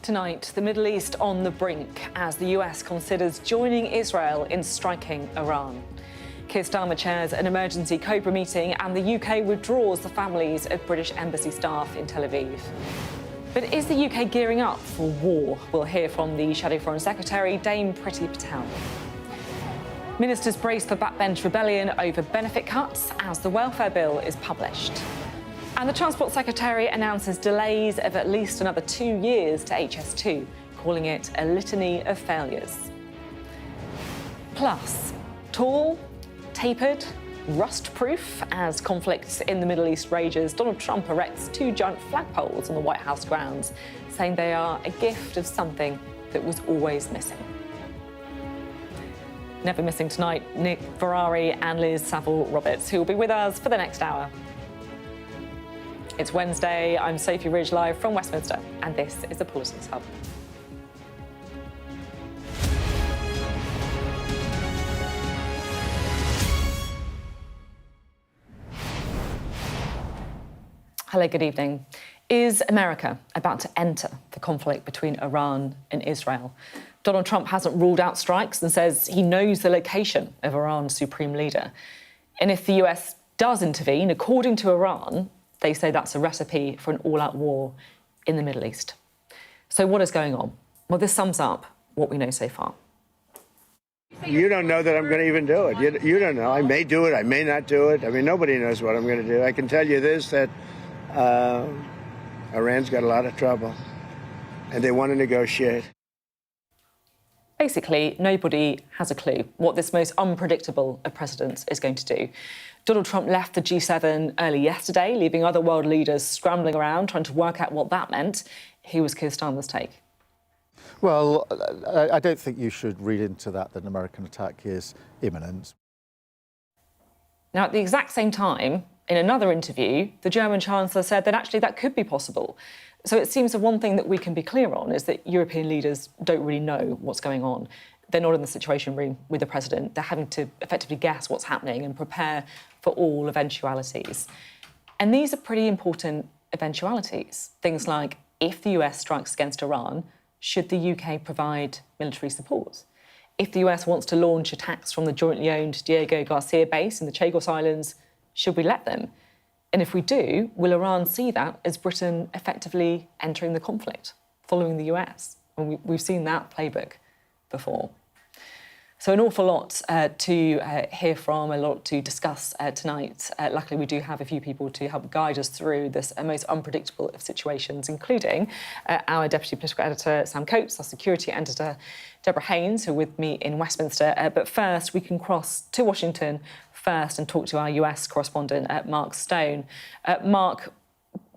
Tonight, the Middle East on the brink as the US considers joining Israel in striking Iran. Keir Starmer chairs an emergency Cobra meeting and the UK withdraws the families of British embassy staff in Tel Aviv. But is the UK gearing up for war? We'll hear from the Shadow Foreign Secretary, Dame Priti Patel. Ministers brace for backbench rebellion over benefit cuts as the welfare bill is published. And the Transport Secretary announces delays of at least another 2 years to HS2, calling it a litany of failures. Plus, tall, tapered, rust-proof as conflicts in the Middle East rages, Donald Trump erects 2 giant flagpoles on the White House grounds, saying they are a gift of something that was always missing. Never missing tonight, Nick Ferrari and Liz Saville-Roberts, who will be with us for the next hour. It's Wednesday, I'm Sophy Ridge live from Westminster, and this is the Politics Hub. Hello, good evening. Is America about to enter the conflict between Iran and Israel? Donald Trump hasn't ruled out strikes and says he knows the location of Iran's supreme leader. And if the US does intervene, according to Iran, they say that's a recipe for an all-out war in the Middle East. So what is going on? Well, this sums up what we know so far. You don't know that I'm going to even do it. You don't know. I may do it. I may not do it. I mean, nobody knows what I'm going to do. I can tell you this, that Iran's got a lot of trouble, and they want to negotiate. Basically, nobody has a clue what this most unpredictable of presidents is going to do. Donald Trump left the G7 early yesterday, leaving other world leaders scrambling around, trying to work out what that meant. Here was Keir Starmer's take. Well, I don't think you should read into that an American attack is imminent. Now, at the exact same time, in another interview, the German Chancellor said that actually that could be possible. So it seems the one thing that we can be clear on is that European leaders don't really know what's going on. They're not in the Situation Room with the president. They're having to effectively guess what's happening and prepare for all eventualities. And these are pretty important eventualities. Things like, if the US strikes against Iran, should the UK provide military support? If the US wants to launch attacks from the jointly owned Diego Garcia base in the Chagos Islands, should we let them? And if we do, will Iran see that as Britain effectively entering the conflict, following the US? And we've seen that playbook before. So an awful lot to hear from, a lot to discuss tonight. Luckily, we do have a few people to help guide us through this most unpredictable of situations, including our Deputy Political Editor, Sam Coates, our Security Editor, Deborah Haynes, who are with me in Westminster. But first, we can cross to Washington first and talk to our US correspondent, Mark Stone. Mark,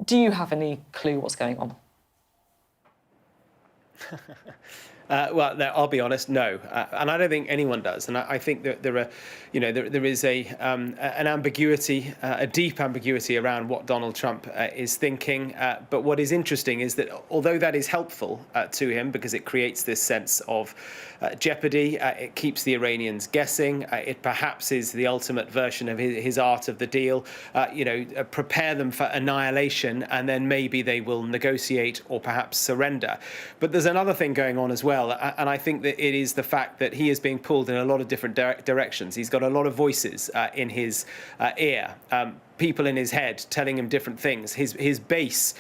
do you have any clue what's going on? Well, no, I'll be honest, no, and I don't think anyone does. And I think that there is an ambiguity, a deep ambiguity around what Donald Trump is thinking. But what is interesting is that although that is helpful to him because it creates this sense of jeopardy, it keeps the Iranians guessing. It perhaps is the ultimate version of his art of the deal. Prepare them for annihilation, and then maybe they will negotiate or perhaps surrender. But there's another thing going on as well. And I think that it is the fact that he is being pulled in a lot of different directions. He's got a lot of voices in his ear, people in his head telling him different things. His base,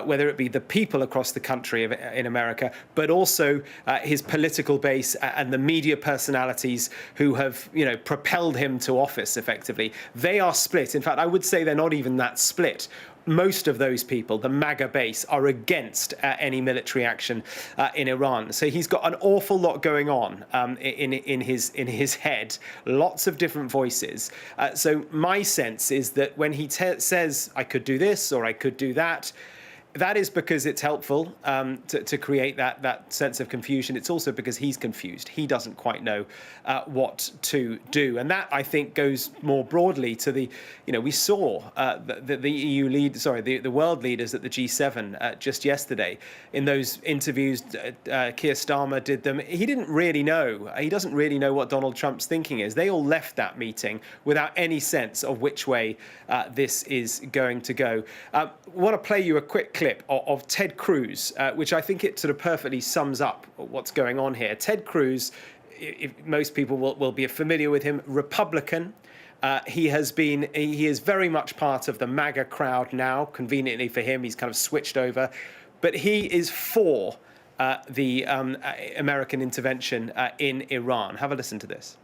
whether it be the people across the country in America, but also his political base and the media personalities who have, propelled him to office effectively. They are split. In fact, I would say they're not even that split. Most of those people, the MAGA base, are against any military action in Iran. So he's got an awful lot going on in his head, lots of different voices. So my sense is that when he says, I could do this or I could do that, that is because it's helpful to create that sense of confusion. It's also because he's confused. He doesn't quite know what to do. And that, I think, goes more broadly to we saw the world leaders at the G7 just yesterday. In those interviews, Keir Starmer did them. He didn't really know. He doesn't really know what Donald Trump's thinking is. They all left that meeting without any sense of which way this is going to go. I want to play you a quick clip clip of Ted Cruz, which I think it sort of perfectly sums up what's going on here. Ted Cruz, if most people will be familiar with him, Republican. He is very much part of the MAGA crowd now. Conveniently for him, he's kind of switched over. But he is for the American intervention in Iran. Have a listen to this.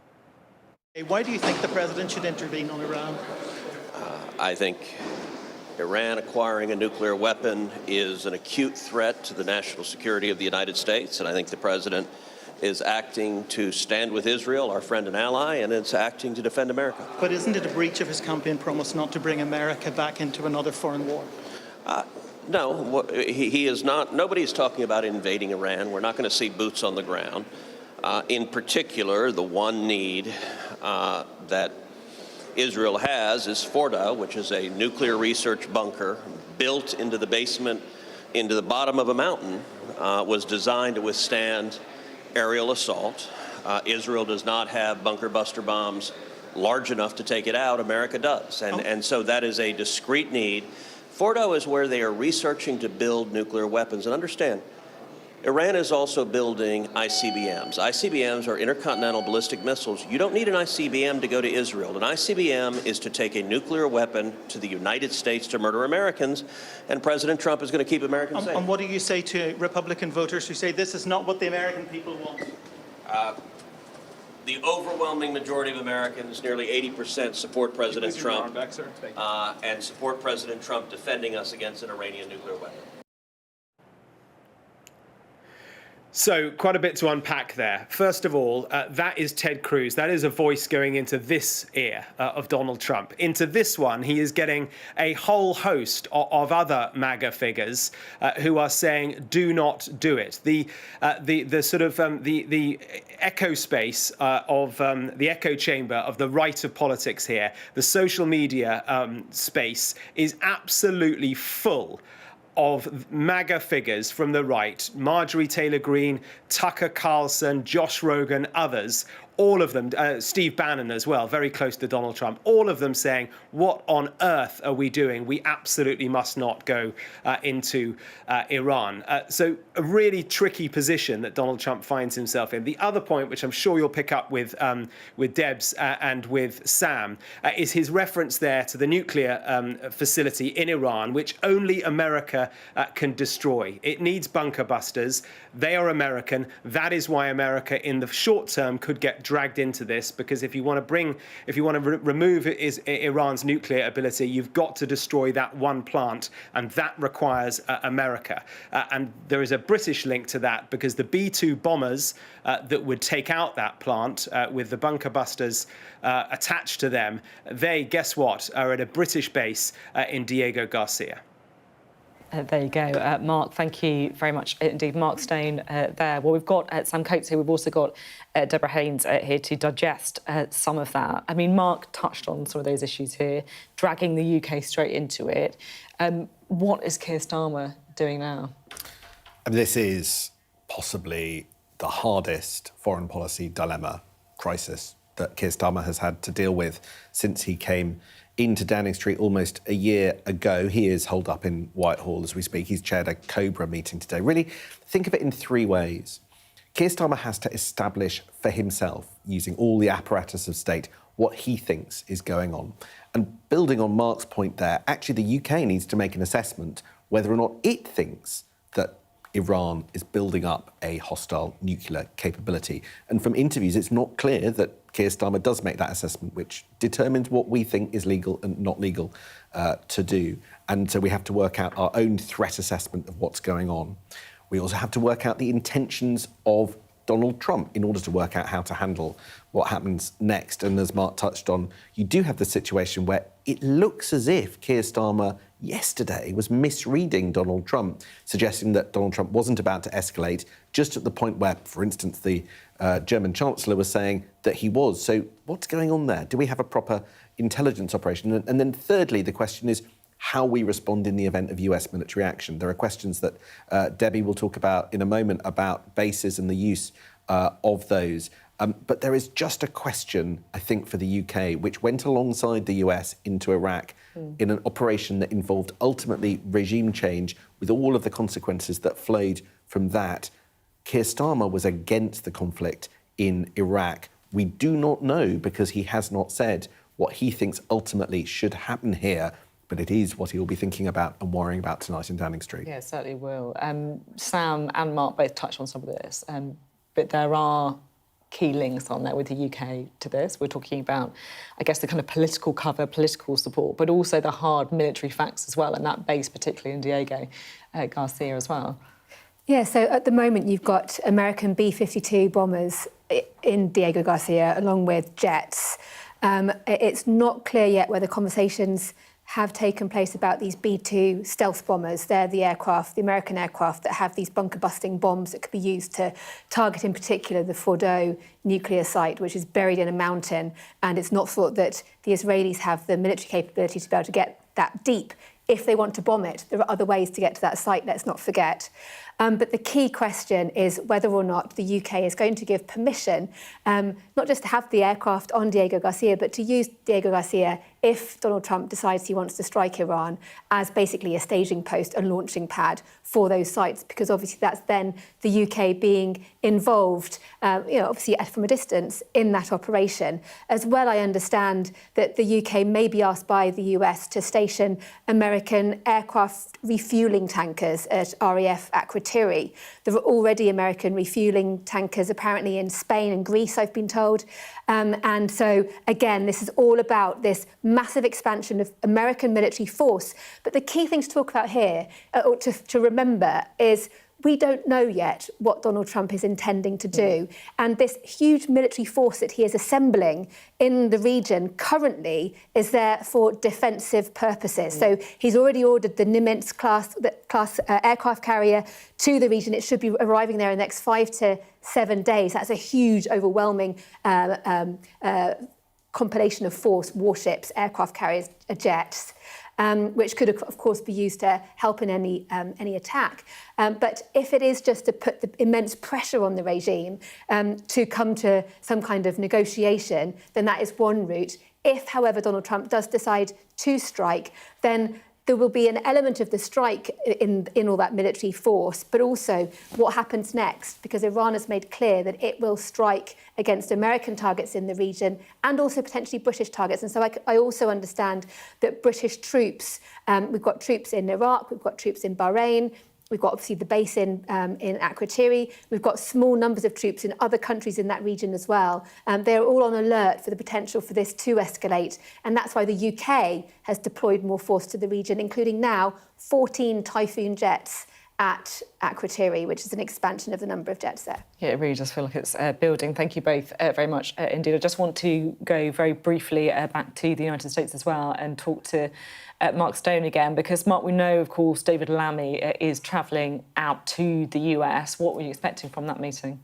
Why do you think the president should intervene on Iran? I think Iran acquiring a nuclear weapon is an acute threat to the national security of the United States, and I think the president is acting to stand with Israel, our friend and ally, and it's acting to defend America. But isn't it a breach of his campaign promise not to bring America back into another foreign war? No, he is not. Nobody's talking about invading Iran. We're not going to see boots on the ground. In particular, the one need that Israel has is Fordow, which is a nuclear research bunker built into the basement, into the bottom of a mountain, was designed to withstand aerial assault. Israel does not have bunker buster bombs large enough to take it out. America does. And so that is a discrete need. Fordow is where they are researching to build nuclear weapons. And understand, Iran is also building ICBMs. ICBMs are intercontinental ballistic missiles. You don't need an ICBM to go to Israel. An ICBM is to take a nuclear weapon to the United States to murder Americans, and President Trump is going to keep Americans safe. And what do you say to Republican voters who say this is not what the American people want? The overwhelming majority of Americans, nearly 80%, support President Trump and support President Trump defending us against an Iranian nuclear weapon. So quite a bit to unpack there. First of all, that is Ted Cruz. That is a voice going into this ear of Donald Trump. Into this one, he is getting a whole host of other MAGA figures who are saying, "Do not do it." The sort of the echo space of the echo chamber of the right of politics here, the social media space, is absolutely full of MAGA figures from the right: Marjorie Taylor Greene, Tucker Carlson, Josh Rogan, others, all of them, Steve Bannon as well, very close to Donald Trump, all of them saying, what on earth are we doing? We absolutely must not go into Iran. So a really tricky position that Donald Trump finds himself in. The other point, which I'm sure you'll pick up with Debs and with Sam, is his reference there to the nuclear facility in Iran, which only America can destroy. It needs bunker busters. They are American. That is why America, in the short term, could get dragged into this, because if you want to remove Iran's nuclear ability, you've got to destroy that one plant, and that requires America. And there is a British link to that, because the B-2 bombers that would take out that plant with the bunker busters attached to them, they, guess what, are at a British base in Diego Garcia. There you go. Mark, thank you very much indeed. Mark Stone there. Well, we've got Sam Coates here. We've also got Deborah Haynes here to digest some of that. I mean, Mark touched on some of those issues here, dragging the UK straight into it. What is Keir Starmer doing now? This is possibly the hardest foreign policy dilemma, crisis, that Keir Starmer has had to deal with since he came into Downing Street almost a year ago. He is holed up in Whitehall as we speak. He's chaired a Cobra meeting today. Really, think of it in three ways. Keir Starmer has to establish for himself, using all the apparatus of state, what he thinks is going on. And building on Mark's point there, actually the UK needs to make an assessment whether or not it thinks that Iran is building up a hostile nuclear capability. And from interviews, it's not clear that Keir Starmer does make that assessment, which determines what we think is legal and not legal to do. And so we have to work out our own threat assessment of what's going on. We also have to work out the intentions of Donald Trump in order to work out how to handle what happens next. And as Mark touched on, you do have the situation where it looks as if Keir Starmer yesterday was misreading Donald Trump, suggesting that Donald Trump wasn't about to escalate, just at the point where, for instance, the German Chancellor was saying that he was. So what's going on there? Do we have a proper intelligence operation? And then thirdly, the question is how we respond in the event of US military action. There are questions that Debbie will talk about in a moment about bases and the use of those. But there is just a question, I think, for the UK, which went alongside the US into Iraq in an operation that involved ultimately regime change with all of the consequences that flowed from that. Keir Starmer was against the conflict in Iraq. We do not know, because he has not said what he thinks ultimately should happen here, but it is what he will be thinking about and worrying about tonight in Downing Street. Yeah, it certainly will. Sam and Mark both touched on some of this, but there are key links on there with the UK to this. We're talking about, I guess, the kind of political cover, political support, but also the hard military facts as well, and that base particularly in Diego Garcia as well. Yeah, so at the moment you've got American B-52 bombers in Diego Garcia, along with jets. It's not clear yet whether conversations have taken place about these B-2 stealth bombers. They're the aircraft, the American aircraft, that have these bunker-busting bombs that could be used to target, in particular, the Fordow nuclear site, which is buried in a mountain, and it's not thought that the Israelis have the military capability to be able to get that deep if they want to bomb it. There are other ways to get to that site, let's not forget. But the key question is whether or not the UK is going to give permission, not just to have the aircraft on Diego Garcia, but to use Diego Garcia if Donald Trump decides he wants to strike Iran as basically a staging post, a launching pad for those sites, because obviously that's then the UK being involved, obviously from a distance in that operation. As well, I understand that the UK may be asked by the US to station American aircraft refuelling tankers at RAF Akrotiri. There are already American refuelling tankers apparently in Spain and Greece, I've been told. And so, again, this is all about this massive expansion of American military force. But the key thing to talk about here, or to remember, is we don't know yet what Donald Trump is intending to do. And this huge military force that he is assembling in the region currently is there for defensive purposes. So he's already ordered the Nimitz class aircraft carrier to the region. It should be arriving there in the next 5 to 7 days. That's a huge, overwhelming compilation of force, warships, aircraft carriers, jets. Which could, of course, be used to help in any attack. But if it is just to put the immense pressure on the regime to come to some kind of negotiation, then that is one route. If, however, Donald Trump does decide to strike, then there will be an element of the strike in all that military force, but also what happens next, because Iran has made clear that it will strike against American targets in the region and also potentially British targets. And so I also understand that British troops, we've got troops in Iraq, we've got troops in Bahrain, we've got obviously the base in Akrotiri. We've got small numbers of troops in other countries in that region as well. They're all on alert for the potential for this to escalate. And that's why the UK has deployed more force to the region, including now 14 Typhoon jets at Akrotiri, which is an expansion of the number of jets there. Yeah, it really does feel like it's building. Thank you both very much indeed. I just want to go very briefly back to the United States as well and talk to Mark Stone again, because, Mark, we know, of course, David Lammy is travelling out to the US. What were you expecting from that meeting?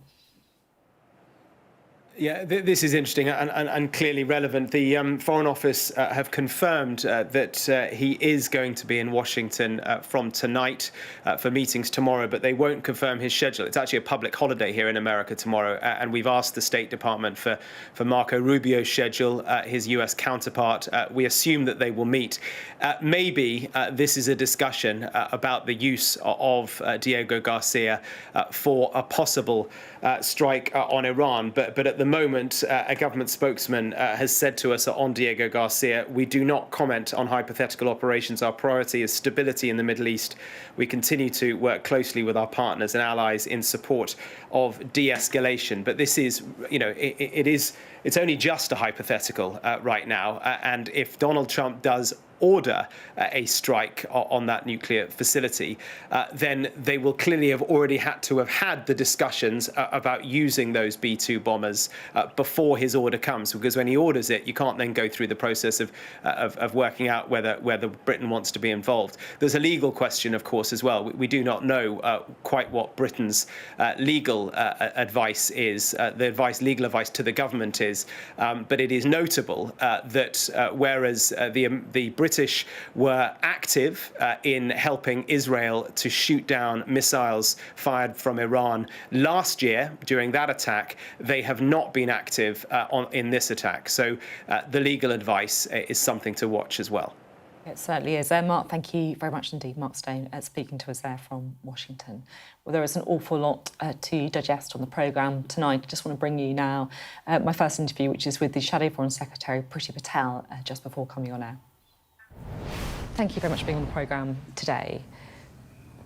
Yeah, this is interesting and clearly relevant. The Foreign Office have confirmed that he is going to be in Washington from tonight for meetings tomorrow, but they won't confirm his schedule. It's actually a public holiday here in America tomorrow, and we've asked the State Department for Marco Rubio's schedule, his US counterpart. We assume that they will meet. Maybe this is a discussion about the use of Diego Garcia for a possible strike on Iran, but at the moment, a government spokesman has said to us on Diego Garcia, we do not comment on hypothetical operations. Our priority is stability in the Middle East. We continue to work closely with our partners and allies in support of de-escalation. But this is, it's only just a hypothetical right now. And if Donald Trump does order a strike on that nuclear facility, then they will clearly have already had to have had the discussions about using those B-2 bombers before his order comes, because when he orders it, you can't then go through the process of working out whether Britain wants to be involved. There's a legal question, of course, as well. We do not know quite what Britain's legal advice is, the legal advice to the government is, but it is notable that whereas the British were active in helping Israel to shoot down missiles fired from Iran last year during that attack. They have not been active in this attack. So the legal advice is something to watch as well. It certainly is. Mark, thank you very much indeed, Mark Stone, speaking to us there from Washington. Well, there is an awful lot to digest on the programme tonight. I just want to bring you now my first interview, which is with the Shadow Foreign Secretary, Priti Patel, just before coming on air. Thank you very much for being on the programme today.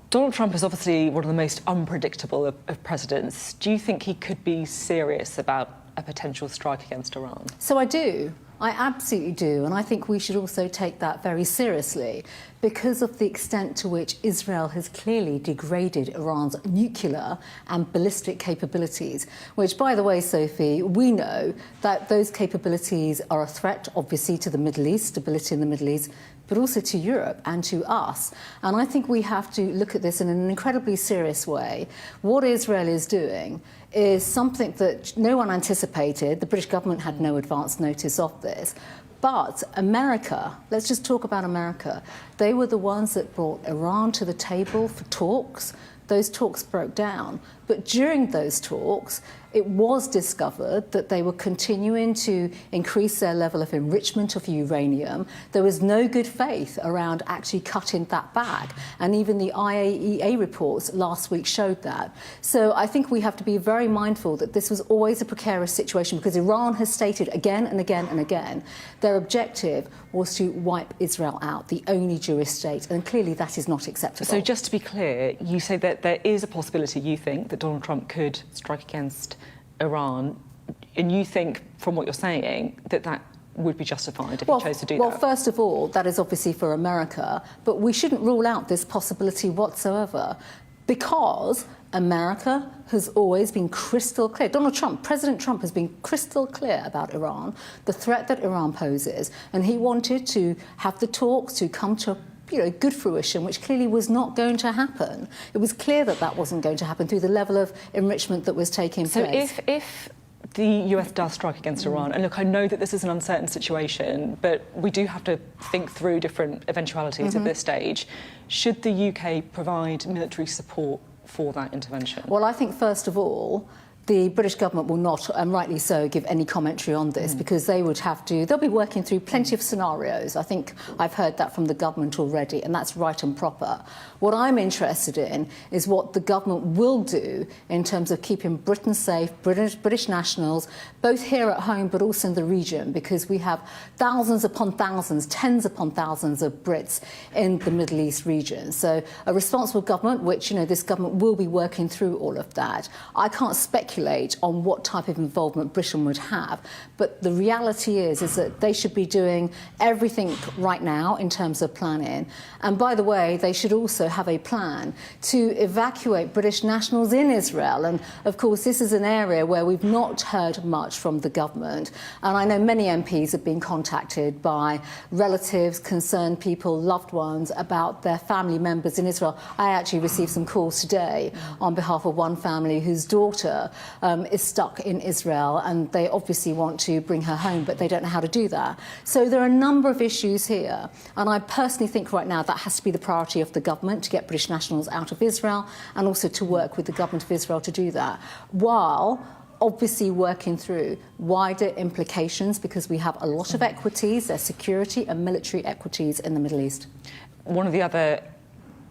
Donald Trump is obviously one of the most unpredictable of presidents. Do you think he could be serious about a potential strike against Iran? So I do. I absolutely do, and I think we should also take that very seriously because of the extent to which Israel has clearly degraded Iran's nuclear and ballistic capabilities, which, by the way, Sophie, we know that those capabilities are a threat, obviously, to the Middle East, stability in the Middle East, but also to Europe and to us. And I think we have to look at this in an incredibly serious way. What Israel is doing is something that no one anticipated. The British government had no advance notice of this. But America, let's just talk about America. They were the ones that brought Iran to the table for talks. Those talks broke down. But during those talks, it was discovered that they were continuing to increase their level of enrichment of uranium. There was no good faith around actually cutting that back. And even the IAEA reports last week showed that. So I think we have to be very mindful that this was always a precarious situation because Iran has stated again and again and again their objective was to wipe Israel out, the only Jewish state. And clearly that is not acceptable. So just to be clear, you say that there is a possibility, you think, that Donald Trump could strike against Iran, and you think, from what you're saying, that that would be justified if he chose to do that? Well, first of all, that is obviously for America, but we shouldn't rule out this possibility whatsoever because America has always been crystal clear. President Trump has been crystal clear about Iran, the threat that Iran poses, and he wanted to have the talks to come to good fruition, which clearly was not going to happen. It was clear that that wasn't going to happen through the level of enrichment that was taking place. So if the US does strike against Iran, and look, I know that this is an uncertain situation, but we do have to think through different eventualities at this stage, should the UK provide military support for that intervention? Well, I think, first of all, the British government will not, and rightly so, give any commentary on this because they would have to, they'll be working through plenty of scenarios. I think I've heard that from the government already, and that's right and proper. What I'm interested in is what the government will do in terms of keeping Britain safe, British nationals, both here at home but also in the region, because we have thousands upon thousands, tens upon thousands of Brits in the Middle East region. So a responsible government, which, this government will be working through all of that. I can't speculate on what type of involvement Britain would have, but the reality is that they should be doing everything right now in terms of planning. And by the way, they should also have a plan to evacuate British nationals in Israel. And of course, this is an area where we've not heard much from the government. And I know many MPs have been contacted by relatives, concerned people, loved ones about their family members in Israel. I actually received some calls today on behalf of one family whose daughter is stuck in Israel, and they obviously want to bring her home, but they don't know how to do that. So there are a number of issues here, and I personally think right now that has to be the priority of the government, to get British nationals out of Israel and also to work with the government of Israel to do that, while obviously working through wider implications, because we have a lot of equities, there's security and military equities in the Middle East. One of the other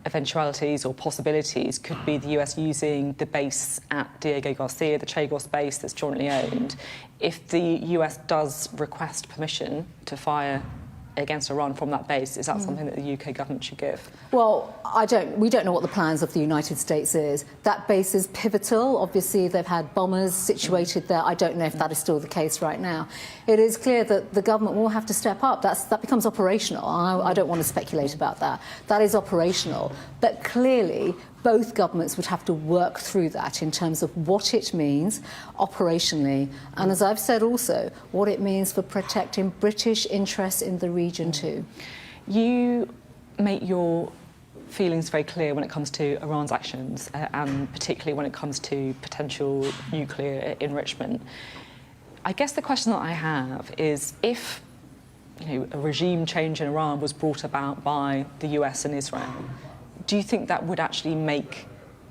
eventualities or possibilities could be the US using the base at Diego Garcia, the Chagos base that's jointly owned. If the US does request permission to fire against Iran from that base, is that something that the UK government should give? Well, we don't know what the plans of the United States is. That base is pivotal. Obviously, they've had bombers situated there. I don't know if that is still the case right now. It is clear that the government will have to step up. That becomes operational. I don't want to speculate about that. That is operational. But clearly, both governments would have to work through that in terms of what it means operationally, and as I've said also, what it means for protecting British interests in the region too. You make your feelings very clear when it comes to Iran's actions, and particularly when it comes to potential nuclear enrichment. I guess the question that I have is, if a regime change in Iran was brought about by the US and Israel, do you think that would actually make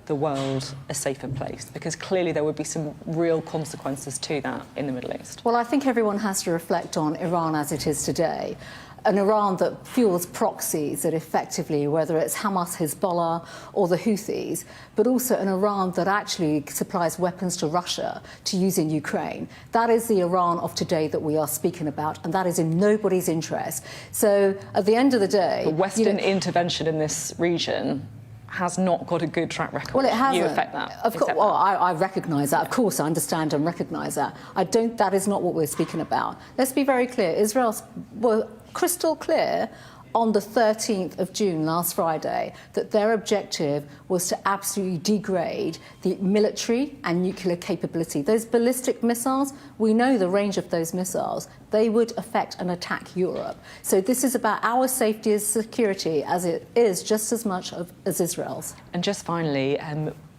the world a safer place? Because clearly there would be some real consequences to that in the Middle East. Well, I think everyone has to reflect on Iran as it is today. An Iran that fuels proxies that effectively, whether it's Hamas, Hezbollah or the Houthis, but also an Iran that actually supplies weapons to Russia to use in Ukraine. That is the Iran of today that we are speaking about, and that is in nobody's interest. So at the end of the day... But Western intervention in this region has not got a good track record. Well, it hasn't. You affect that. Of course, well, I recognise that. Of course, I understand and recognise that. That is not what we're speaking about. Let's be very clear. Israel's were crystal clear on the 13th of June, last Friday, that their objective was to absolutely degrade the military and nuclear capability. Those ballistic missiles, we know the range of those missiles. They would affect and attack Europe. So this is about our safety and security as it is just as much as Israel's. And just finally,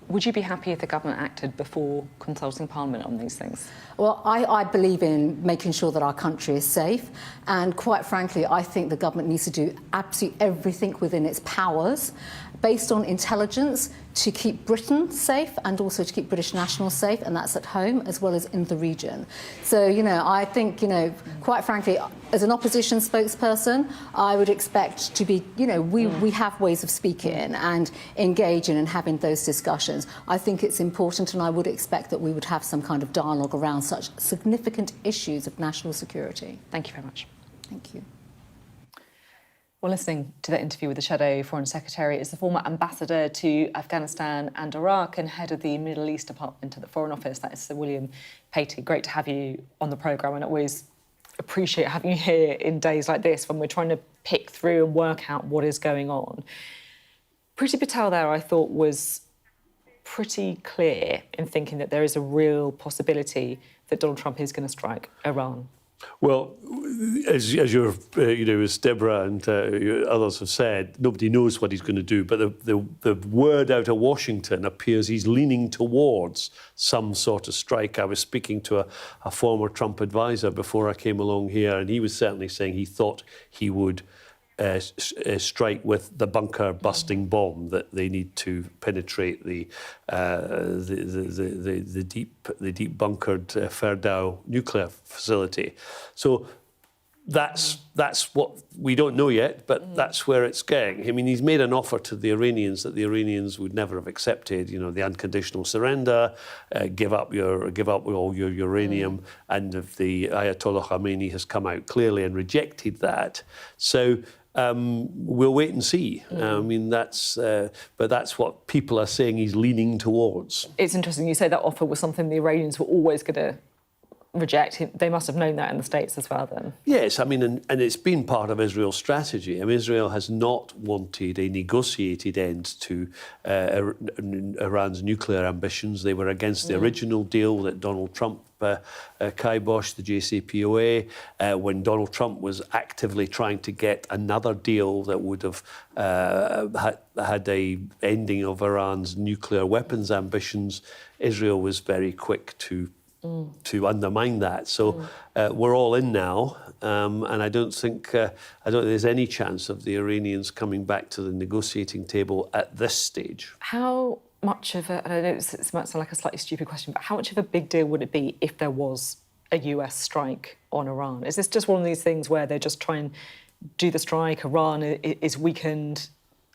would you be happy if the government acted before consulting Parliament on these things? Well, I believe in making sure that our country is safe. And quite frankly, I think the government needs to do absolutely everything within its powers, based on intelligence, to keep Britain safe and also to keep British nationals safe, and that's at home as well as in the region. So, I think, quite frankly, as an opposition spokesperson, I would expect to be, we have ways of speaking and engaging and having those discussions. I think it's important, and I would expect that we would have some kind of dialogue around such significant issues of national security. Thank you very much. Thank you. Well, listening to that interview with the Shadow Foreign Secretary is the former ambassador to Afghanistan and Iraq and head of the Middle East Department at the Foreign Office. That is Sir William Patey. Great to have you on the programme, and I always appreciate having you here in days like this when we're trying to pick through and work out what is going on. Priti Patel there, I thought, was pretty clear in thinking that there is a real possibility that Donald Trump is going to strike Iran. Well, as you're, as Deborah and others have said, nobody knows what he's going to do. But the word out of Washington appears he's leaning towards some sort of strike. I was speaking to a former Trump advisor before I came along here, and he was certainly saying he thought he would strike with the bunker-busting bomb that they need to penetrate the deep bunkered Fordow nuclear facility. So that's what we don't know yet, but that's where it's going. I mean, he's made an offer to the Iranians that the Iranians would never have accepted. The unconditional surrender, give up all your uranium, and if the Ayatollah Khamenei has come out clearly and rejected that. So. We'll wait and see. I mean, but that's what people are saying he's leaning towards. It's interesting you say that offer was something the Iranians were always going to reject. They must have known that in the States as well then. Yes, I mean, and it's been part of Israel's strategy. I mean, Israel has not wanted a negotiated end to Iran's nuclear ambitions. They were against the original deal that Donald Trump kiboshed, the JCPOA, when Donald Trump was actively trying to get another deal that would have had a ending of Iran's nuclear weapons ambitions. Israel was very quick to undermine that. So we're all in now, and I don't think there's any chance of the Iranians coming back to the negotiating table at this stage. How much of a, and I know it might sound like a slightly stupid question, but how much of a big deal would it be if there was a US strike on Iran? Is this just one of these things where they're just trying to do the strike, Iran is weakened,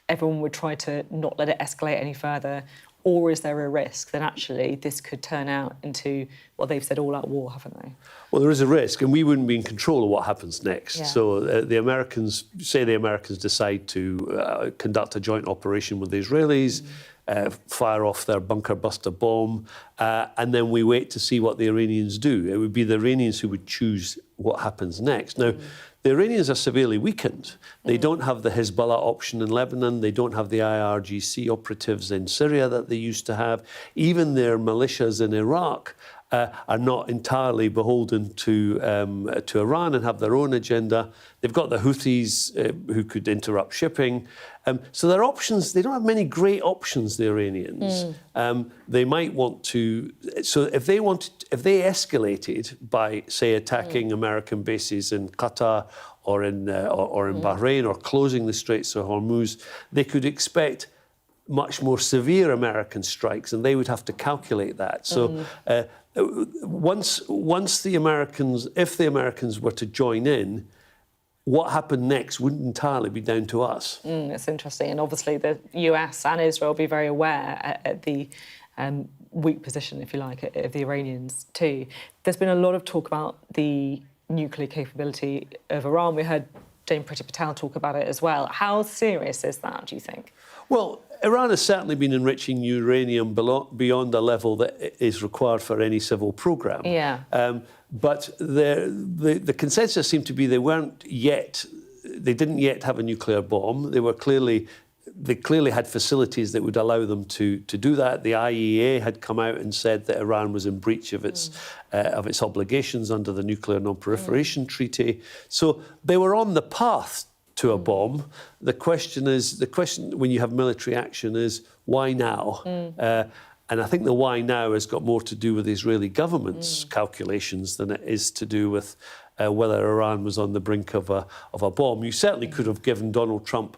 everyone would try to not let it escalate any further? Or is there a risk that actually this could turn out into what they've said all-out war, haven't they? Well, there is a risk, and we wouldn't be in control of what happens next. Yeah. So the Americans decide to conduct a joint operation with the Israelis, fire off their bunker buster bomb, and then we wait to see what the Iranians do. It would be the Iranians who would choose what happens next. Now, the Iranians are severely weakened. They don't have the Hezbollah option in Lebanon. They don't have the IRGC operatives in Syria that they used to have. Even their militias in Iraq are not entirely beholden to Iran and have their own agenda. They've got the Houthis who could interrupt shipping. So their options, they don't have many great options, the Iranians. They might want to, so if they escalated by, say, attacking American bases in Qatar or in Bahrain, or closing the Straits of Hormuz, they could expect much more severe American strikes, and they would have to calculate that. So once the Americans, if the Americans were to join in, what happened next wouldn't entirely be down to us. It's interesting, and obviously the US and Israel will be very aware at the weak position, if you like, of the Iranians too. There's been a lot of talk about the nuclear capability of Iran. We heard Dame Priti Patel talk about it as well. How serious is that, do you think? Well, Iran has certainly been enriching uranium beyond a level that is required for any civil programme. Yeah. But the consensus seemed to be they didn't yet have a nuclear bomb. They clearly had facilities that would allow them to do that. The IEA had come out and said that Iran was in breach of its obligations under the Nuclear Non-Proliferation Treaty. So they were on the path to a bomb. The question when you have military action is, why now? And I think the why now has got more to do with the Israeli government's calculations than it is to do with whether Iran was on the brink of a bomb. You certainly could have given Donald Trump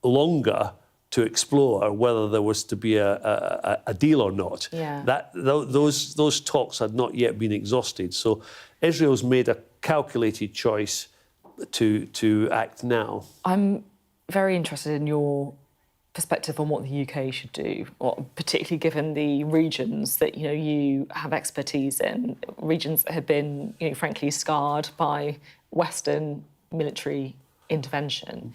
longer to explore whether there was to be a deal or not. Yeah. Those talks had not yet been exhausted. So Israel's made a calculated choice to act now. I'm very interested in your perspective on what the UK should do, or particularly given the regions that you have expertise in, regions that have been, frankly, scarred by Western military intervention.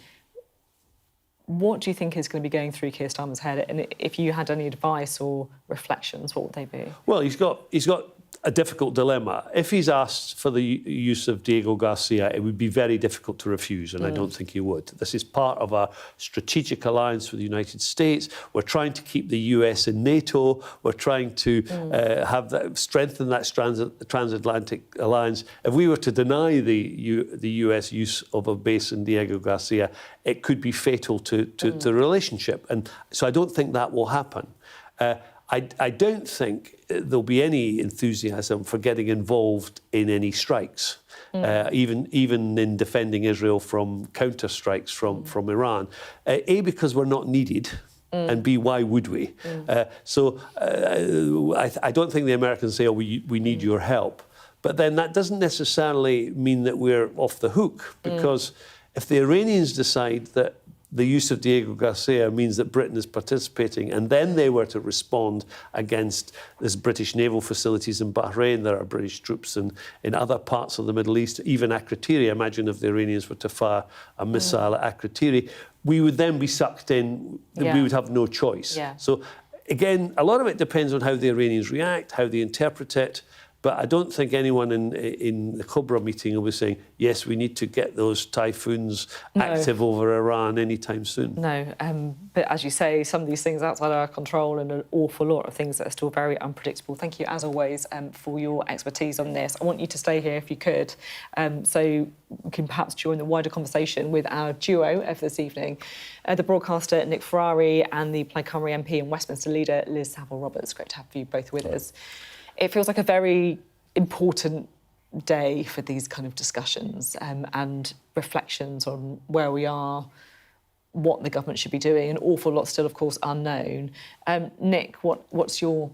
What do you think is going to be going through Keir Starmer's head? And if you had any advice or reflections, what would they be? Well, he's got a difficult dilemma. If he's asked for the use of Diego Garcia, it would be very difficult to refuse, and I don't think he would. This is part of a strategic alliance with the United States. We're trying to keep the US in NATO. We're trying to strengthen that transatlantic alliance. If we were to deny the US use of a base in Diego Garcia, it could be fatal to the relationship. And so I don't think that will happen. I don't think there'll be any enthusiasm for getting involved in any strikes, even in defending Israel from counter-strikes from Iran. A, because we're not needed, and B, why would we? So I don't think the Americans say, oh, we need your help. But then that doesn't necessarily mean that we're off the hook, because if the Iranians decide that the use of Diego Garcia means that Britain is participating, and then they were to respond against this British naval facilities in Bahrain. There are British troops in other parts of the Middle East, even Akrotiri. Imagine if the Iranians were to fire a missile at Akrotiri. We would then be sucked in. We would have no choice. Yeah. So, again, a lot of it depends on how the Iranians react, how they interpret it. But I don't think anyone in the Cobra meeting will be saying, yes, we need to get those typhoons active over Iran anytime soon. No, but as you say, some of these things outside our control, and an awful lot of things that are still very unpredictable. Thank you, as always, for your expertise on this. I want you to stay here if you could, so we can perhaps join the wider conversation with our duo of this evening, the broadcaster Nick Ferrari and the Plaid Cymru MP and Westminster leader Liz Saville-Roberts. Great to have you both with us. It feels like a very important day for these kind of discussions and reflections on where we are, what the government should be doing. An awful lot still, of course, unknown. Nick, what's your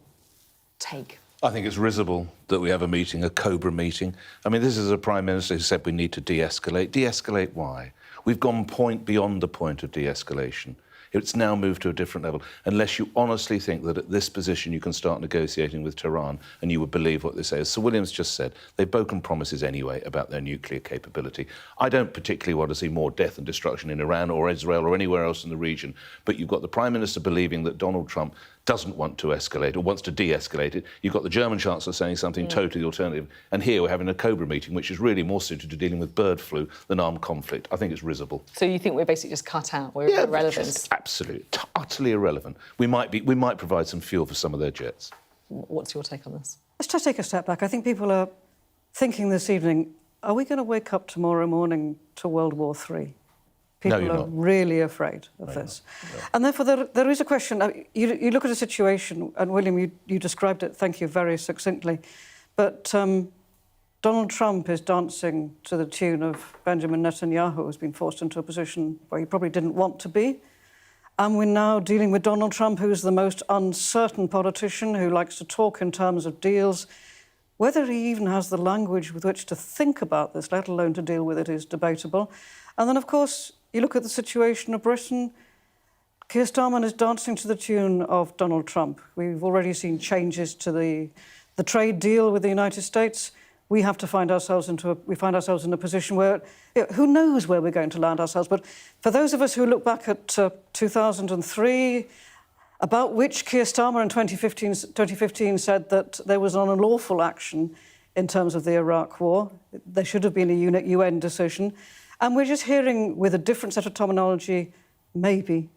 take? I think it's risible that we have a meeting, a Cobra meeting. I mean, this is a Prime Minister who said we need to de-escalate. De-escalate why? We've gone beyond the point of de-escalation. It's now moved to a different level. Unless you honestly think that at this position you can start negotiating with Tehran and you would believe what they say. As Sir William's just said, they've broken promises anyway about their nuclear capability. I don't particularly want to see more death and destruction in Iran or Israel or anywhere else in the region, but you've got the Prime Minister believing that Donald Trump doesn't want to escalate or wants to de-escalate it. You've got the German Chancellor saying something totally alternative. And here we're having a Cobra meeting, which is really more suited to dealing with bird flu than armed conflict. I think it's risible. So you think we're basically just cut out? We're irrelevant? Absolutely, utterly irrelevant. We might provide some fuel for some of their jets. What's your take on this? Let's just take a step back. I think people are thinking this evening, are we going to wake up tomorrow morning to World War III? People are really afraid of this. No. And therefore, there is a question. You look at a situation, and William, you described it, thank you, very succinctly, but Donald Donald Trump is dancing to the tune of Benjamin Netanyahu, who's been forced into a position where he probably didn't want to be. And we're now dealing with Donald Trump, who's the most uncertain politician, who likes to talk in terms of deals. Whether he even has the language with which to think about this, let alone to deal with it, is debatable. And then, of course, you look at the situation of Britain. Keir Starmer is dancing to the tune of Donald Trump. We've already seen changes to the trade deal with the United States. We have to find ourselves in a position where, who knows where we're going to land ourselves. But for those of us who look back at 2003, about which Keir Starmer in 2015 said that there was an unlawful action in terms of the Iraq war. There should have been a UN decision. And we're just hearing, with a different set of terminology, maybe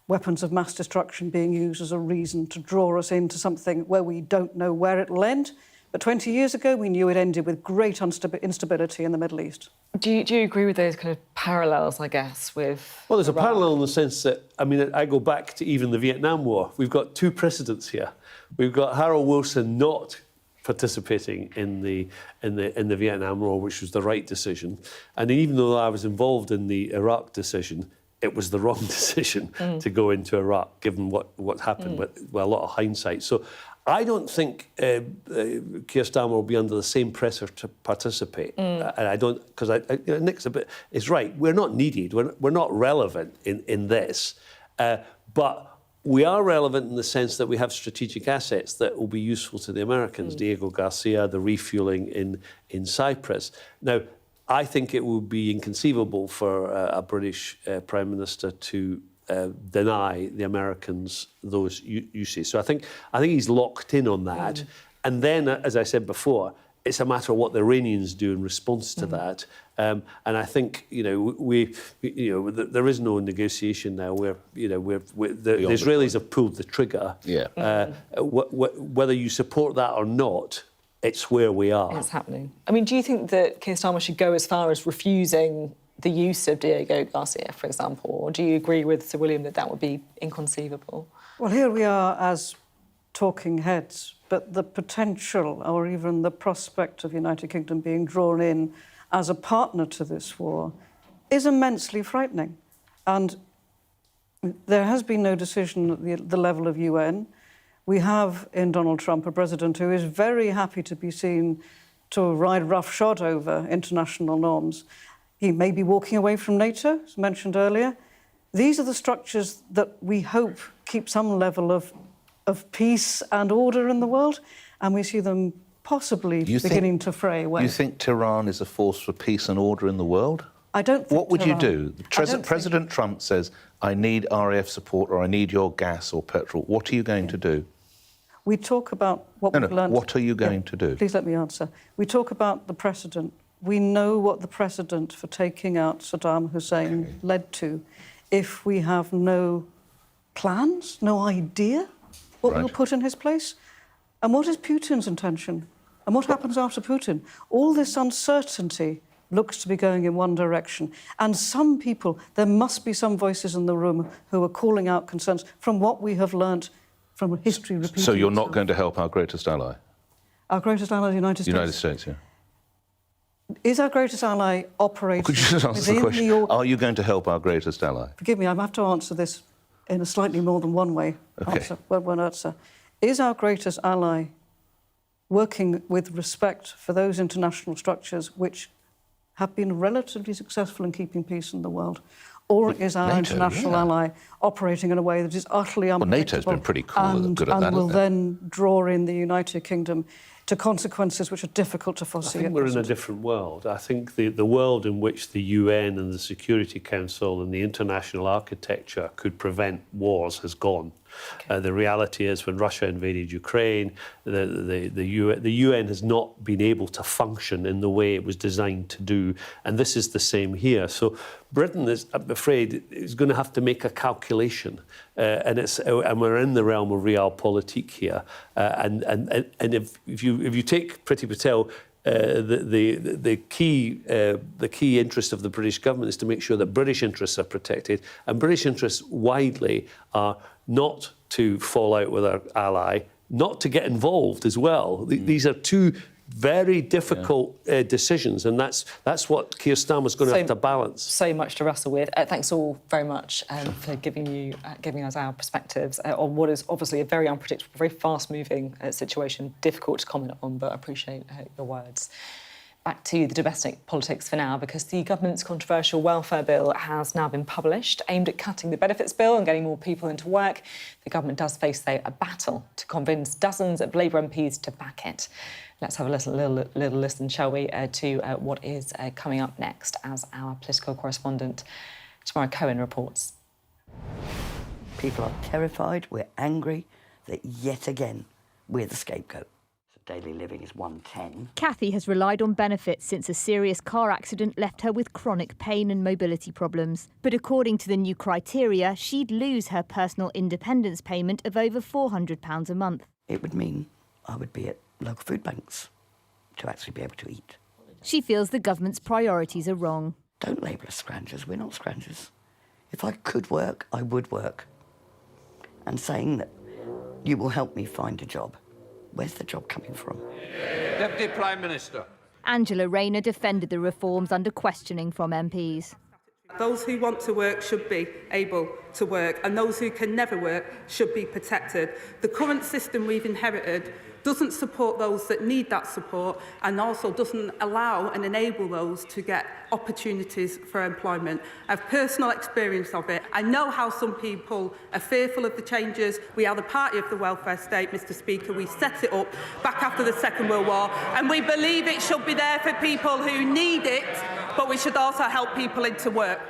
weapons of mass destruction being used as a reason to draw us into something where we don't know where it'll end. But 20 years ago, we knew it ended with great instability in the Middle East. Do you agree with those kind of parallels, I guess, with Well, there's Iraq? a parallel in the sense that, I mean, I go back to even the Vietnam War. We've got two precedents here. We've got Harold Wilson not participating in the Vietnam War, which was the right decision. And even though I was involved in the Iraq decision, it was the wrong decision to go into Iraq, given what happened with a lot of hindsight. So I don't think Keir Starmer will be under the same pressure to participate. And I don't, because Nick's is right. We're not needed. We're not relevant in this. But we are relevant in the sense that we have strategic assets that will be useful to the Americans. Diego Garcia, the refuelling in Cyprus. Now, I think it would be inconceivable for a British Prime Minister to deny the Americans those uses. So I think he's locked in on that. And then, as I said before, it's a matter of what the Iranians do in response to that. And I think there is no negotiation now where the Israelis have pulled the trigger. Yeah. Whether you support that or not, it's where we are. It's happening. I mean, do you think that Keir Starmer should go as far as refusing the use of Diego Garcia, for example? Or do you agree with Sir William that that would be inconceivable? Well, here we are as talking heads, but the potential or even the prospect of the United Kingdom being drawn in as a partner to this war is immensely frightening. And there has been no decision at the level of UN. We have in Donald Trump a president who is very happy to be seen to ride roughshod over international norms. He may be walking away from NATO, as mentioned earlier. These are the structures that we hope keep some level of peace and order in the world, and we see them possibly beginning to fray away. You think Tehran is a force for peace and order in the world? I don't think What would you do? President Trump says, I need RAF support or I need your gas or petrol. What are you going to do? We talk about what we've learned. What are you going to do? Please let me answer. We talk about the precedent. We know what the precedent for taking out Saddam Hussein led to. If we have no plans, no idea what we'll put in his place, and what is Putin's intention? And what happens after Putin? All this uncertainty looks to be going in one direction. And some people, there must be some voices in the room who are calling out concerns from what we have learnt from history repeating So you're not itself. going to help our greatest ally? Our greatest ally, the United States? United States, yeah. Is our greatest ally operating Could you just answer the question? Are you going to help our greatest ally? Forgive me, I have to answer this in a slightly more than one way. Okay. One answer. Is our greatest ally working with respect for those international structures which have been relatively successful in keeping peace in the world? Or is our NATO, international ally operating in a way that is utterly unpredictable? Well, NATO's been pretty cool and good at that, and will hasn't it? then draw in the United Kingdom to consequences which are difficult to foresee. I think we're in a different world. I think the world in which the UN and the Security Council and the international architecture could prevent wars has gone. The reality is, when Russia invaded Ukraine, the UN has not been able to function in the way it was designed to do, and this is the same here. So Britain is, I'm afraid, is going to have to make a calculation, and we're in the realm of realpolitik here. And if you take Priti Patel, the key interest of the British government is to make sure that British interests are protected, and British interests widely are not to fall out with our ally, not to get involved as well. These are two very difficult decisions, and that's what Keir Starmer's going to have to balance. So much to wrestle with. Thanks all very much for giving us our perspectives on what is obviously a very unpredictable, very fast-moving situation. Difficult to comment on, but I appreciate your words. Back to the domestic politics for now, because the government's controversial welfare bill has now been published, aimed at cutting the benefits bill and getting more people into work. The government does face, though, a battle to convince dozens of Labour MPs to back it. Let's have a little listen, shall we, to what is coming up next as our political correspondent, Tamara Cohen, reports. People are terrified, we're angry that yet again we're the scapegoat. Daily living is 110. Cathy has relied on benefits since a serious car accident left her with chronic pain and mobility problems. But according to the new criteria, she'd lose her personal independence payment of over £400 a month. It would mean I would be at local food banks to actually be able to eat. She feels the government's priorities are wrong. Don't label us scroungers, we're not scroungers. If I could work, I would work. And saying that you will help me find a job, where's the job coming from? Deputy Prime Minister. Angela Rayner defended the reforms under questioning from MPs. Those who want to work should be able to work, and those who can never work should be protected. The current system we've inherited doesn't support those that need that support, and also doesn't allow and enable those to get opportunities for employment. I have personal experience of it. I know how some people are fearful of the changes. We are the party of the welfare state, Mr. Speaker. We set it up back after the Second World War, and we believe it should be there for people who need it, but we should also help people into work.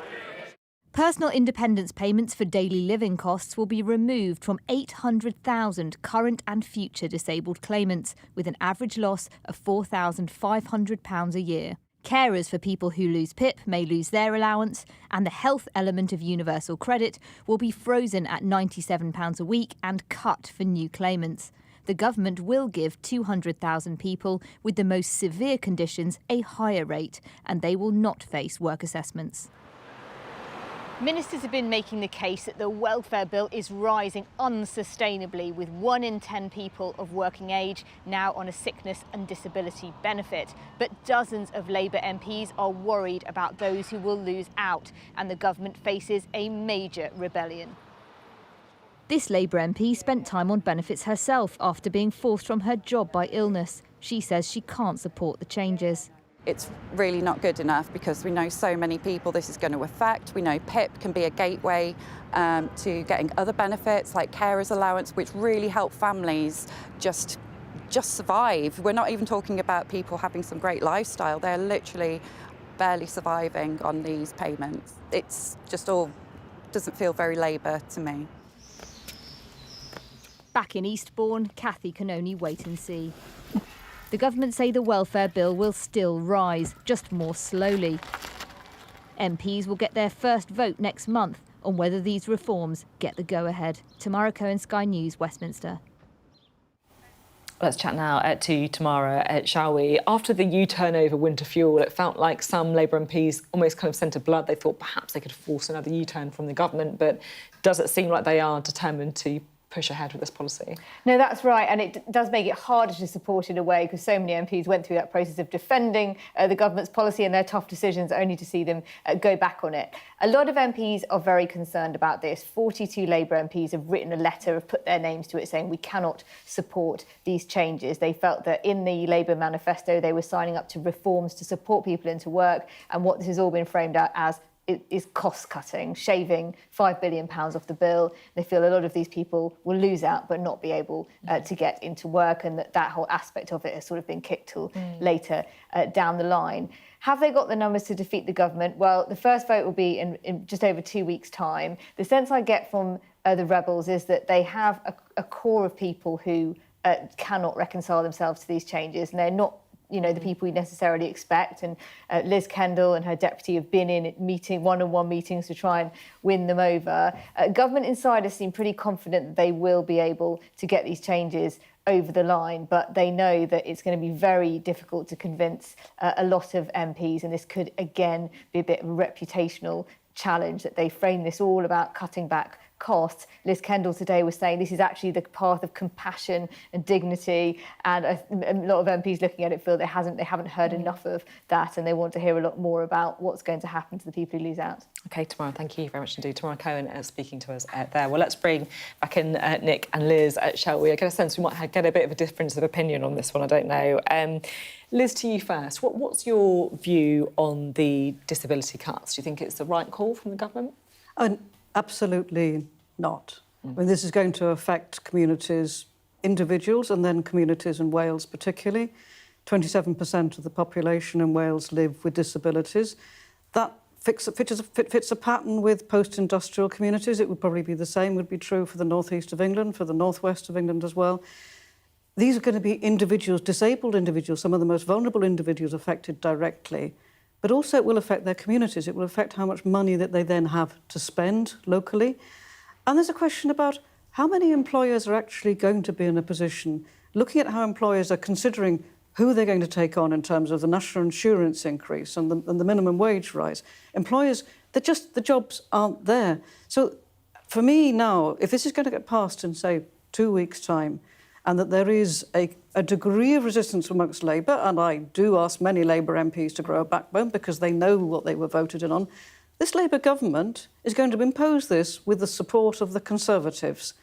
Personal independence payments for daily living costs will be removed from 800,000 current and future disabled claimants, with an average loss of £4,500 a year. Carers for people who lose PIP may lose their allowance, and the health element of universal credit will be frozen at £97 a week and cut for new claimants. The government will give 200,000 people with the most severe conditions a higher rate, and they will not face work assessments. Ministers have been making the case that the welfare bill is rising unsustainably, with 1 in 10 people of working age now on a sickness and disability benefit. But dozens of Labour MPs are worried about those who will lose out, and the government faces a major rebellion. This Labour MP spent time on benefits herself after being forced from her job by illness. She says she can't support the changes. It's really not good enough because we know so many people this is going to affect. We know PIP can be a gateway to getting other benefits like carers allowance, which really help families just survive. We're not even talking about people having some great lifestyle. They're literally barely surviving on these payments. It's just all doesn't feel very Labour to me. Back in Eastbourne, Cathy can only wait and see. The government say the welfare bill will still rise, just more slowly. MPs will get their first vote next month on whether these reforms get the go-ahead. Tamara Cohen, Sky News, Westminster. Let's chat now to Tamara, shall we? After the U-turn over winter fuel, it felt like some Labour MPs almost kind of sent a blood. They thought perhaps they could force another U-turn from the government, but does it seem like they are determined to push ahead with this policy? No, that's right, and it does make it harder to support in a way because so many MPs went through that process of defending the government's policy and their tough decisions only to see them go back on it. A lot of MPs are very concerned about this. 42 Labour MPs have written a letter, have put their names to it saying we cannot support these changes. They felt that in the Labour manifesto they were signing up to reforms to support people into work, and what this has all been framed out as is cost-cutting, shaving £5 billion off the bill. They feel a lot of these people will lose out but not be able to get into work, and that whole aspect of it has sort of been kicked till later down the line. Have they got the numbers to defeat the government? Well, the first vote will be in just over 2 weeks' time. The sense I get from the rebels is that they have a core of people who cannot reconcile themselves to these changes, and they're not the people you necessarily expect. And Liz Kendall and her deputy have been in one-on-one meetings to try and win them over. Government insiders seem pretty confident that they will be able to get these changes over the line, but they know that it's going to be very difficult to convince a lot of MPs, and this could again be a bit of a reputational challenge that they frame this all about cutting back cost. Liz Kendall today was saying this is actually the path of compassion and dignity, and a lot of MPs looking at it feel they haven't heard enough of that, and they want to hear a lot more about what's going to happen to the people who lose out. OK, Tamara, thank you very much indeed. Tamara Cohen speaking to us there. Well, let's bring back in Nick and Liz, shall we? I get a sense we might get a bit of a difference of opinion on this one, I don't know. Liz, to you first. What's your view on the disability cuts? Do you think it's the right call from the government? Absolutely not. I mean, this is going to affect communities, individuals, and then communities in Wales particularly. 27% of the population in Wales live with disabilities. That fits a pattern with post-industrial communities. It would probably be the same, would be true for the northeast of England, for the northwest of England as well. These are going to be individuals, disabled individuals, some of the most vulnerable individuals affected directly, but also it will affect their communities. It will affect how much money that they then have to spend locally. And there's a question about how many employers are actually going to be in a position, looking at how employers are considering who they're going to take on in terms of the national insurance increase and the minimum wage rise. Employers, the jobs aren't there. So for me now, if this is going to get passed in, say, 2 weeks' time, and that there is a degree of resistance amongst Labour, and I do ask many Labour MPs to grow a backbone because they know what they were voted in on, this Labour government is going to impose this with the support of the Conservatives.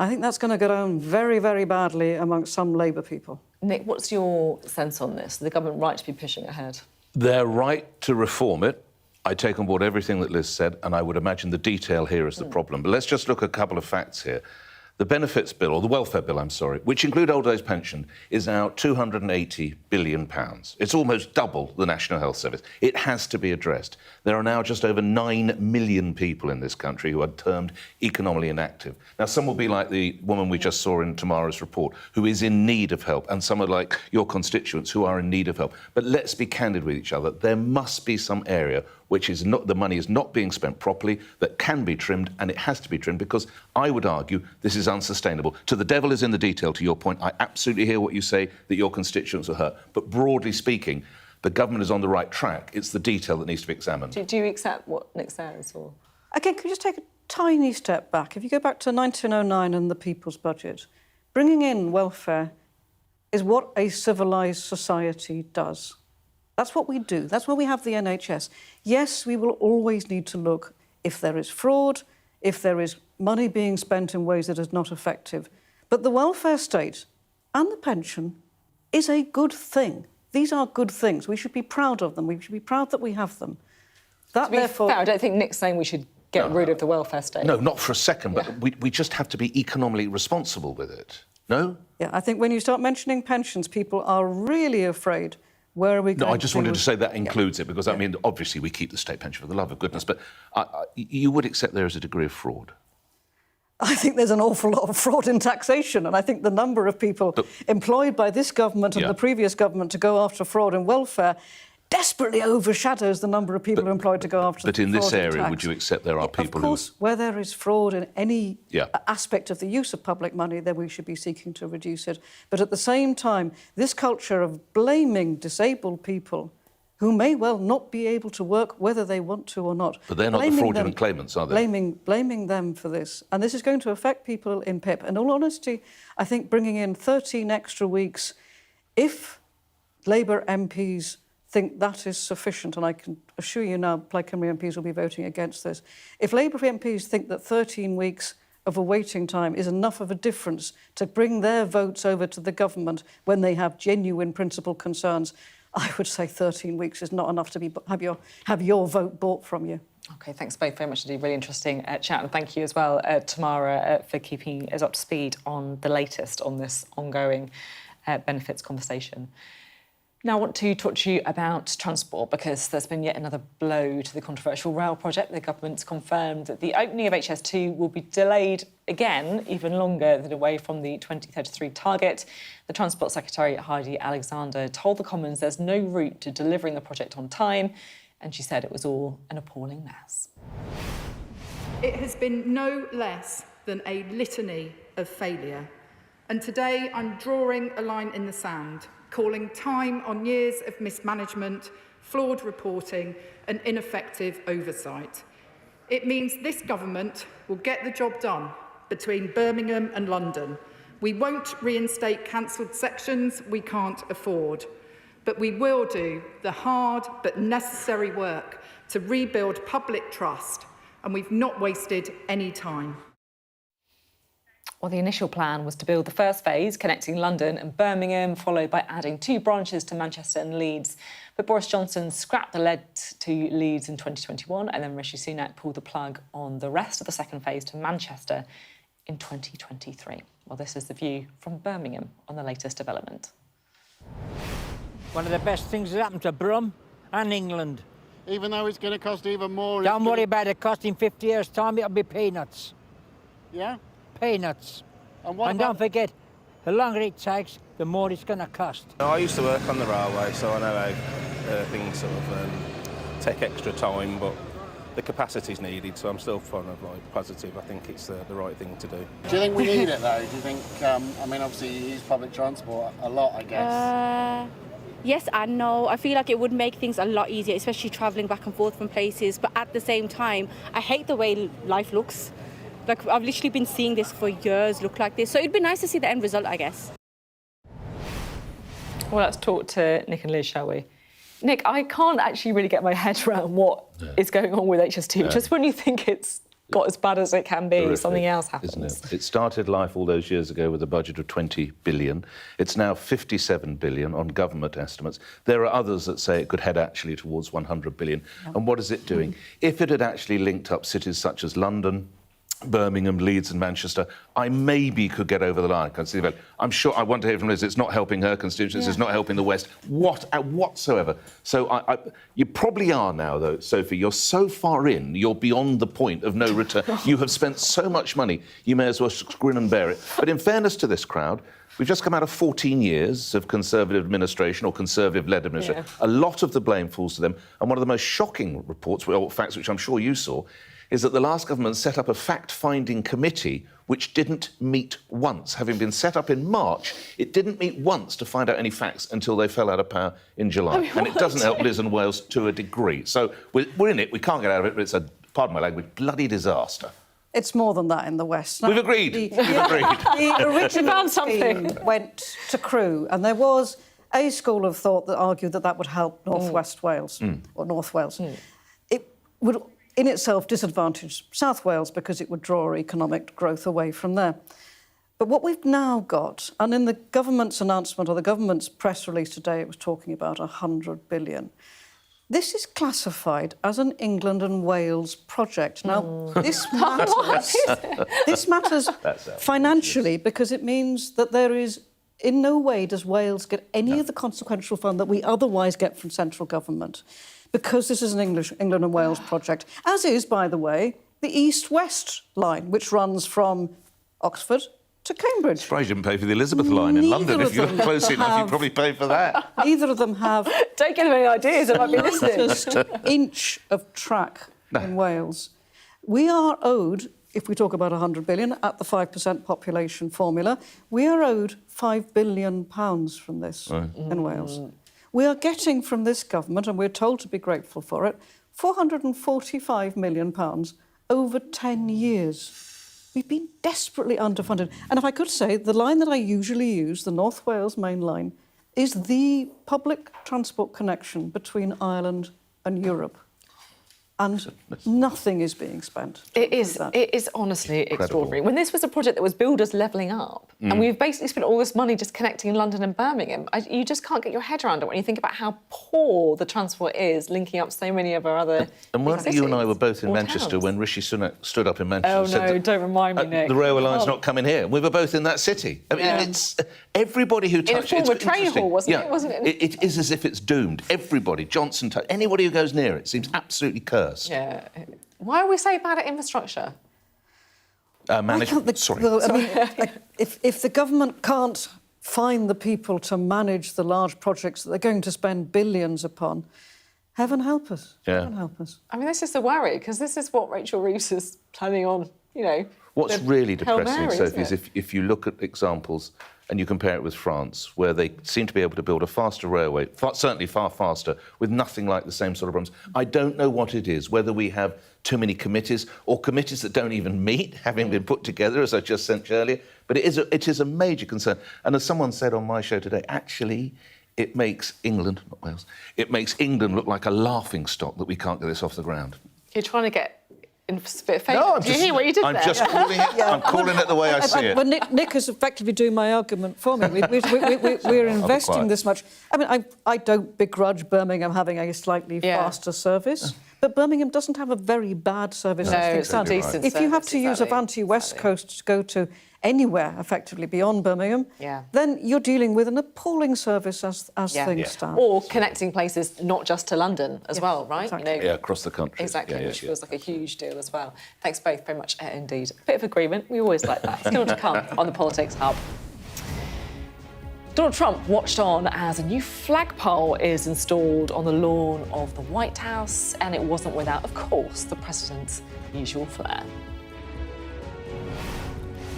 I think that's going to go down very, very badly amongst some Labour people. Nick, what's your sense on this? Is the government right to be pushing ahead? They're right to reform it. I take on board everything that Liz said, and I would imagine the detail here is the problem. But let's just look at a couple of facts here. The benefits bill, or the welfare bill, I'm sorry, which include old age pension, is now £280 billion. It's almost double the National Health Service. It has to be addressed. There are now just over 9 million people in this country who are termed economically inactive. Now, some will be like the woman we just saw in Tamara's report, who is in need of help, and some are like your constituents who are in need of help. But let's be candid with each other. There must be some area which is not, the money is not being spent properly, that can be trimmed, and it has to be trimmed, because I would argue this is unsustainable. To the devil is in the detail, to your point. I absolutely hear what you say, that your constituents are hurt. But broadly speaking, the government is on the right track. It's the detail that needs to be examined. Do you accept what Nick says? Or? Again, can we just take a tiny step back? If you go back to 1909 and the People's Budget, bringing in welfare is what a civilised society does. That's what we do. That's why we have the NHS. Yes, we will always need to look if there is fraud, if there is money being spent in ways that is not effective. But the welfare state and the pension is a good thing. These are good things. We should be proud of them. We should be proud that we have them. That, therefore, fair, I don't think Nick's saying we should get rid of the welfare state. No, not for a second, but we just have to be economically responsible with it. No? Yeah, I think when you start mentioning pensions, people are really afraid. Where are we going? No, I just wanted to say that includes it, because, I mean, obviously we keep the state pension for the love of goodness, but you would accept there is a degree of fraud? I think there's an awful lot of fraud in taxation, and I think the number of people employed by this government and the previous government to go after fraud in welfare desperately overshadows the number of people employed to go after fraud in tax. But in this area, would you accept there are people who... Of course, where there is fraud in any aspect of the use of public money, then we should be seeking to reduce it. But at the same time, this culture of blaming disabled people who may well not be able to work whether they want to or not. But they're not the fraudulent claimants, are they? Blaming them for this. And this is going to affect people in PIP. In all honesty, I think bringing in 13 extra weeks, if Labour MPs think that is sufficient, and I can assure you now Plaid Cymru MPs will be voting against this, if Labour MPs think that 13 weeks of a waiting time is enough of a difference to bring their votes over to the government when they have genuine principal concerns, I would say 13 weeks is not enough to have your vote bought from you. OK, thanks both very much indeed. Really interesting chat. And thank you as well, Tamara, for keeping us up to speed on the latest on this ongoing benefits conversation. Now I want to talk to you about transport, because there's been yet another blow to the controversial rail project. The government's confirmed that the opening of HS2 will be delayed again, even longer than away from the 2033 target. The Transport Secretary, Heidi Alexander, told the Commons there's no route to delivering the project on time, and she said it was all an appalling mess. It has been no less than a litany of failure. And today I'm drawing a line in the sand, calling time on years of mismanagement, flawed reporting and ineffective oversight. It means this government will get the job done between Birmingham and London. We won't reinstate cancelled sections we can't afford, but we will do the hard but necessary work to rebuild public trust, and we've not wasted any time. Well, the initial plan was to build the first phase, connecting London and Birmingham, followed by adding 2 branches to Manchester and Leeds. But Boris Johnson scrapped the lead to Leeds in 2021, and then Rishi Sunak pulled the plug on the rest of the second phase to Manchester in 2023. Well, this is the view from Birmingham on the latest development. One of the best things that happened to Brum and England. Even though it's going to cost even more. Don't worry about it. Cost in 50 years' time, it'll be peanuts. Yeah? Peanuts. And don't forget, the longer it takes, the more it's going to cost. I used to work on the railway, so I know how things sort of take extra time, but the capacity's needed, so I'm still kind of positive. I think it's the right thing to do. Do you think we need it though? Do you think, I mean, obviously you use public transport a lot, I guess. Yes and no. I feel like it would make things a lot easier, especially travelling back and forth from places. But at the same time, I hate the way life looks. Like, I've literally been seeing this for years, look like this. So it'd be nice to see the end result, I guess. Well, let's talk to Nick and Liz, shall we? Nick, I can't actually really get my head around what is going on with HS2. Just when you think it's got as bad as it can be, Horrific, something else happens. Isn't it? It started life all those years ago with a budget of 20 billion. It's now 57 billion on government estimates. There are others that say it could head actually towards 100 billion. Yep. And what is it doing? If it had actually linked up cities such as London, Birmingham, Leeds and Manchester, I maybe could get over the line. I'm sure, I want to hear from Liz, it's not helping her constituencies, it's not helping the West, whatsoever. So you probably are now, though, Sophie, you're so far in, you're beyond the point of no return. You have spent so much money, you may as well grin and bear it. But in fairness to this crowd, we've just come out of 14 years of Conservative administration or Conservative-led administration. Yeah. A lot of the blame falls to them. And one of the most shocking reports, or facts which I'm sure you saw, is that the last government set up a fact-finding committee which didn't meet once. Having been set up in March, it didn't meet once to find out any facts until they fell out of power in July. And it doesn't help Liz and Wales to a degree. So we're in it, we can't get out of it, but it's a, pardon my language, bloody disaster. It's more than that in the West. We've agreed. We've agreed. The original scheme went to Crewe, and there was a school of thought that argued that that would help North West Wales, or North Wales. It would in itself disadvantage South Wales because it would draw economic growth away from there. But what we've now got, and in the government's announcement or the government's press release today, it was talking about 100 billion. This is classified as an England and Wales project. Now, this matters. This matters financially because it means that there is, in no way does Wales get any of the consequential fund that we otherwise get from central government, because this is an England and Wales project, as is, by the way, the East-West line, which runs from Oxford to Cambridge. Surprised you didn't pay for the Elizabeth line in London. If you look close enough, you'd probably pay for that. Neither of them have... Don't give them any ideas, I might be listening. ...just inch of track in Wales. We are owed, if we talk about 100 billion, at the 5% population formula, we are owed £5 billion from this in Wales. We are getting from this government, and we're told to be grateful for it, £445 million over 10 years. We've been desperately underfunded. And if I could say, the line that I usually use, the North Wales main line, is the public transport connection between Ireland and Europe. And nothing is being spent. It is honestly extraordinary. When this was a project that was billed as levelling up, and we've basically spent all this money just connecting London and Birmingham, you just can't get your head around it when you think about how poor the transport is, linking up so many of our other And weren't you and I were both in Manchester when Rishi Sunak stood up in Manchester and said... Oh, no, don't remind me, Nick. The railway line's not coming here. We were both in that city. I mean, it's... Everybody who touched it... In a former train hall, wasn't it? It is as if it's doomed. Everybody, Johnson, anybody who goes near it seems absolutely cursed. Yeah. Why are we so bad at infrastructure? Management. Sorry. Well, I mean, if the government can't find the people to manage the large projects that they're going to spend billions upon, heaven help us. Yeah. Heaven help us. I mean, this is the worry, because this is what Rachel Reeves is planning on, you know. What's really depressing, Mary, Sophie, is if you look at examples and you compare it with France, where they seem to be able to build a faster railway, certainly far faster, with nothing like the same sort of problems. I don't know what it is, whether we have too many committees or committees that don't even meet, having been put together, as I just said earlier. But it is a major concern. And as someone said on my show today, actually, it makes England, not Wales, it makes England look like a laughingstock that we can't get this off the ground. You're trying to get in a bit of favour. No, Do you hear what you did I'm there? just calling it. I'm calling it the way I see it. Well, Nick is effectively doing my argument for me. We're investing this much. I mean, I don't begrudge Birmingham having a slightly faster service, but Birmingham doesn't have a very bad service. No, it's a decent If you have service, to use Avanti West Coast to go to anywhere effectively beyond Birmingham, then you're dealing with an appalling service as things stand. Or connecting places not just to London as well, right? Exactly. You know, across the country. Exactly, which feels like a huge deal as well. Thanks both very much indeed. A bit of agreement, we always like that. Still to come on the Politics Hub. Donald Trump watched on as a new flagpole is installed on the lawn of the White House, and it wasn't without, of course, the president's usual flair.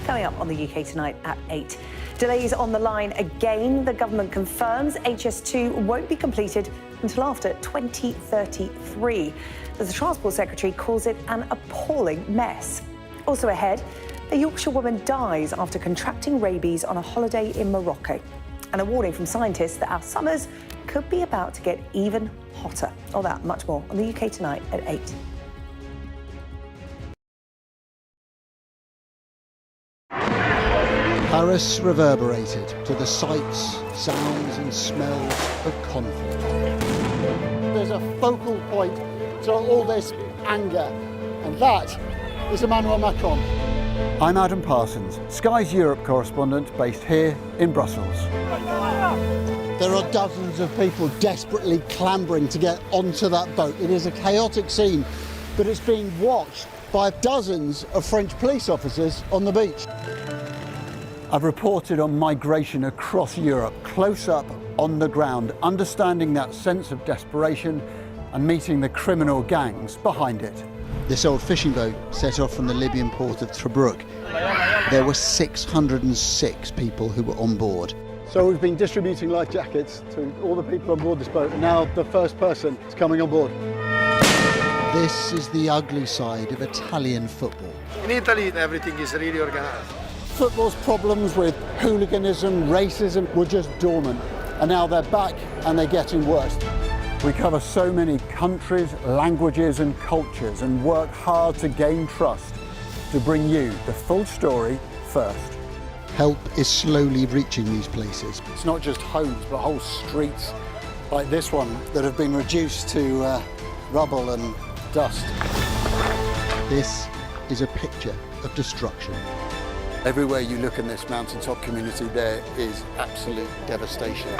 Coming up on the UK Tonight at 8. Delays on the line again. The government confirms HS2 won't be completed until after 2033. As the Transport Secretary calls it an appalling mess. Also ahead, a Yorkshire woman dies after contracting rabies on a holiday in Morocco. And a warning from scientists that our summers could be about to get even hotter. All that, much more on the UK Tonight at 8. Paris reverberated to the sights, sounds and smells of conflict. There's a focal point to all this anger, and that is Emmanuel Macron. I'm Adam Parsons, Sky's Europe correspondent based here in Brussels. There are dozens of people desperately clambering to get onto that boat. It is a chaotic scene, but it's being watched by dozens of French police officers on the beach. I've reported on migration across Europe, close up on the ground, understanding that sense of desperation and meeting the criminal gangs behind it. This old fishing boat set off from the Libyan port of Tobruk. There were 606 people who were on board. So we've been distributing life jackets to all the people on board this boat, and now the first person is coming on board. This is the ugly side of Italian football. In Italy, everything is really organized. Football's problems with hooliganism, racism were just dormant, and now they're back and they're getting worse. We cover so many countries, languages and cultures and work hard to gain trust to bring you the full story first. Help is slowly reaching these places. It's not just homes, but whole streets like this one that have been reduced to rubble and dust. This is a picture of destruction. Everywhere you look in this mountaintop community, there is absolute devastation.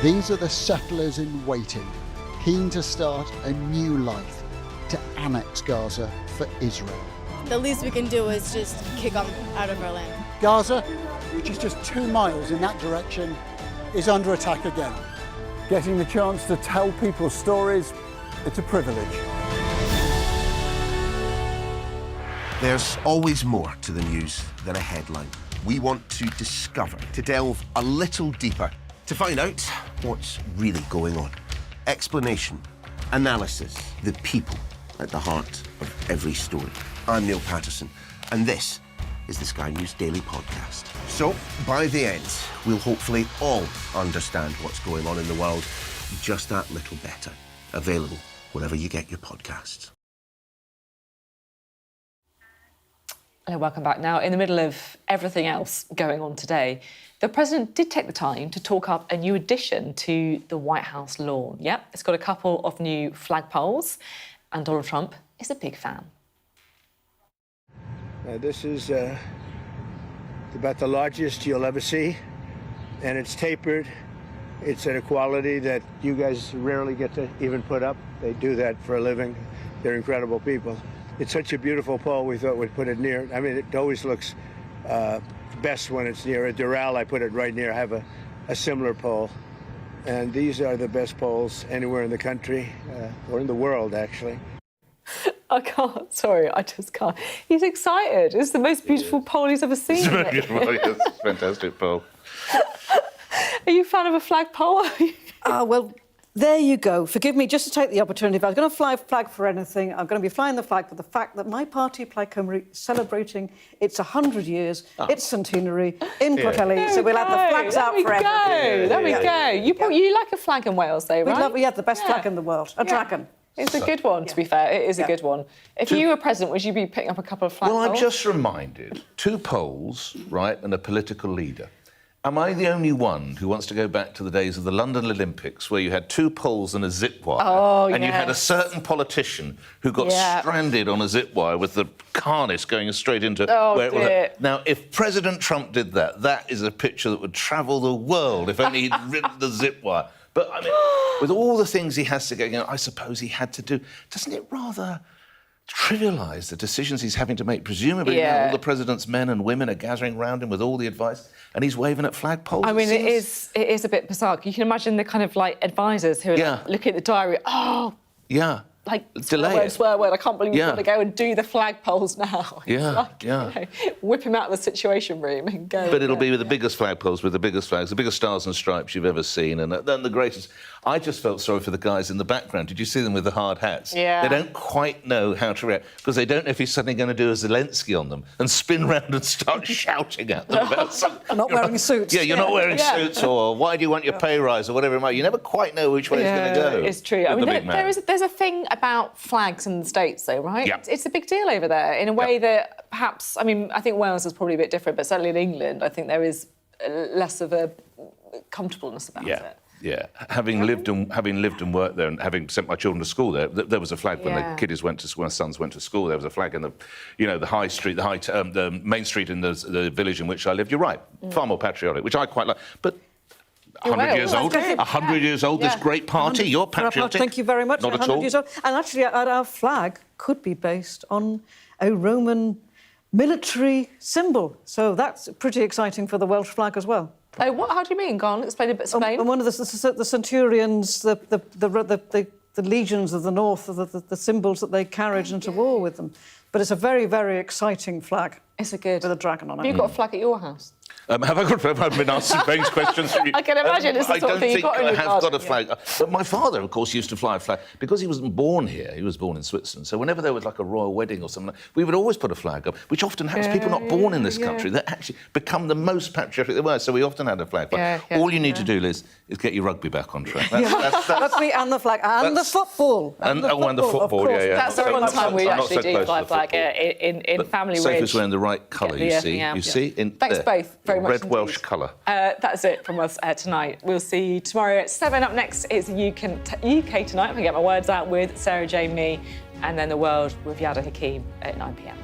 These are the settlers in waiting, keen to start a new life, to annex Gaza for Israel. The least we can do is just kick them out of our land. Gaza, which is just 2 miles in that direction, is under attack again. Getting the chance to tell people's stories, it's a privilege. There's always more to the news than a headline. We want to discover, to delve a little deeper, to find out what's really going on. Explanation, analysis, the people at the heart of every story. I'm Neil Patterson, and this is the Sky News Daily Podcast. So, by the end, we'll hopefully all understand what's going on in the world just that little better. Available wherever you get your podcasts. Hello, welcome back. Now, in the middle of everything else going on today, the president did take the time to talk up a new addition to the White House lawn. Yep, it's got a couple of new flagpoles, and Donald Trump is a big fan. This is about the largest you'll ever see, and it's tapered. It's at a quality that you guys rarely get to even put up. They do that for a living. They're incredible people. It's such a beautiful pole, we thought we'd put it near. I mean, it always looks best when it's near a Doral. I put it right near. I have a similar pole. And these are the best poles anywhere in the country, or in the world, actually. I can't. Sorry, I just can't. He's excited. It's the most beautiful poll he's ever seen. It's very beautiful. Yes, fantastic poll. Are you a fan of a flagpole? Well, there you go. Forgive me, just to take the opportunity. If I was going to fly a flag for anything, I'm going to be flying the flag for the fact that my party, Plaid Cymru, is celebrating its 100 years, its centenary in Pwllheli. So we'll have the flags out forever. There we go. You like a flag in Wales, though, right? We have the best flag in the world, a dragon. It's a good one, to be fair. It is a good one. If you were president, would you be picking up a couple of flag Well, I'm poles? just reminded, 2 polls, right, and a political leader. Am I the only one who wants to go back to the days of the London Olympics where you had 2 poles and a zip wire, and you had a certain politician who got stranded on a zip wire with the harness going straight into where it was? Now, if President Trump did that, that is a picture that would travel the world if only he'd ridden the zip wire. But, I mean, with all the things he has to go, I suppose he had to do, doesn't it rather trivialise the decisions he's having to make? Presumably now all the president's men and women are gathering around him with all the advice and he's waving at flagpoles. I mean, it is a bit bizarre. You can imagine the kind of, like, advisors who are like, looking at the diary, like, swear word, I can't believe we've got to go and do the flagpoles now. Whip him out of the Situation Room and go. But it'll be with the biggest flagpoles, with the biggest flags, the biggest stars and stripes you've ever seen, and then the greatest. I just felt sorry for the guys in the background. Did you see them with the hard hats? Yeah. They don't quite know how to react, because they don't know if he's suddenly going to do a Zelensky on them and spin round and start shouting at them about something. Not wearing suits. Yeah, you're not wearing suits, or why do you want your pay rise, or whatever it might be. You never quite know which way it's going to go. It's true. I mean, there's a thing about flags in the States, though, right? Yeah. It's a big deal over there in a way that perhaps, I mean, I think Wales is probably a bit different, but certainly in England, I think there is less of a comfortableness about it. Yeah, having lived and worked there, and having sent my children to school there, there was a flag when the kiddies went to school. My sons went to school. There was a flag in the high street, the main street in the village in which I lived. You're right, far more patriotic, which I quite like. But 100 years old, 100 years old. This great party. You're patriotic. Thank you very much. Not at 100 all. years old. And actually, our flag could be based on a Roman military symbol. So that's pretty exciting for the Welsh flag as well. Oh, what? How do you mean? Go on, explain a bit. Explain. And one of the centurions, the legions of the north, the symbols that they carried into war with them. But it's a very, very exciting flag. It's a good. With a dragon on it. Have you got a flag at your house? Have I got? I've been asked some strange questions. I can imagine it's the sort of thing you've got in your garden. I don't think I have got a flag. But my father, of course, used to fly a flag. Because he wasn't born here, he was born in Switzerland. So whenever there was like a royal wedding or something, we would always put a flag up, which often happens. People not born in this country that actually become the most patriotic they were. So we often had a flag. But all you need to do, Liz, is get your rugby back on track. That's rugby and the flag and the football. And the football, That's the one time we actually do fly a flag in Family Ridge. Sophie's wearing the right colour, you see. You see? Thanks both very much. Red Welsh colour. That's it from us tonight. We'll see you tomorrow at 7. Up next is UK Tonight. I'm going to get my words out with Sarah J. Me, and then The World with Yada Hakeem at 9 p.m.